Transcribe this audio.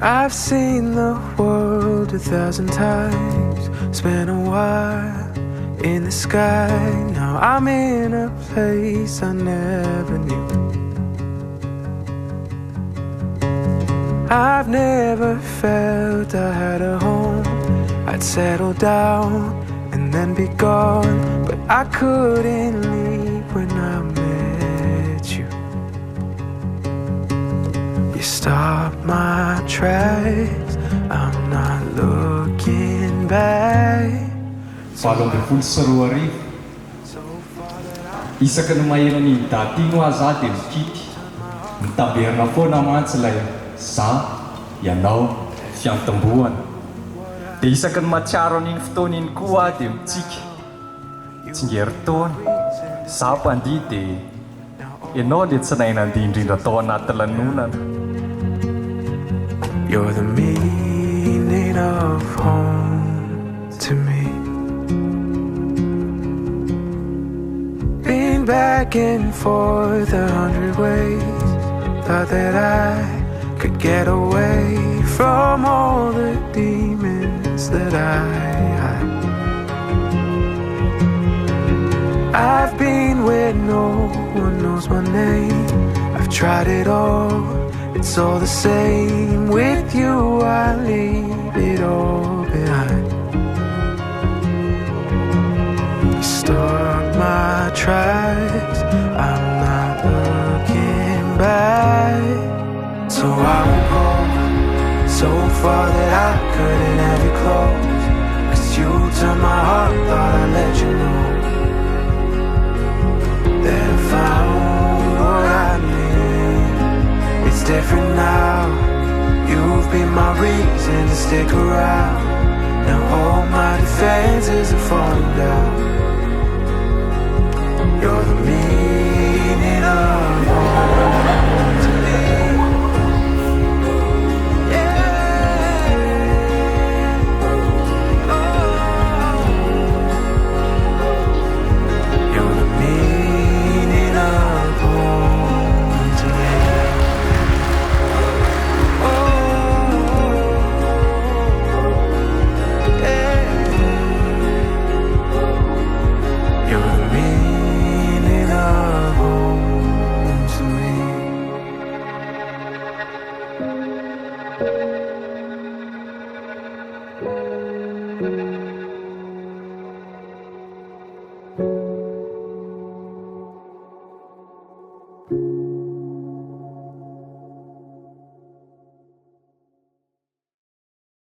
I've seen the world 1,000 times, spent a while in the sky. Now I'm in a place I never knew. I've never felt I had a home. I'd settle down and then be gone, but I couldn't leave when I met you. You stopped my tracks, I'm not looking back. Valombe folo sy roa arivo isaka no maheno ny datino aho za dia mikity mitaberina foana mantsy ilay za ianao fiantombohana dia isaka ny matsiaro an'iny fotoana iny koa aho dia mitsika tsingeritaona za mpandihy dia ianao le tsy nahay nandihy indrindra tao anaty lanonana. You're the meaning of home to me. Been back and forth 100 ways, thought that I could get away from all the demons that I hide. I've been where no one knows my name. I've tried it all, it's all the same. With you I leave it all behind. You stopped my tracks, I'm not looking back. So I won't go so far that I couldn't have you close, 'cause you turned my heart, thought I'd let you know that I found what I need. It's different now, you've been my reason to stick around. Now all my defenses are falling down. You're the meaning of home to me. You're the meaning of home to me. You're the meaning of home to me.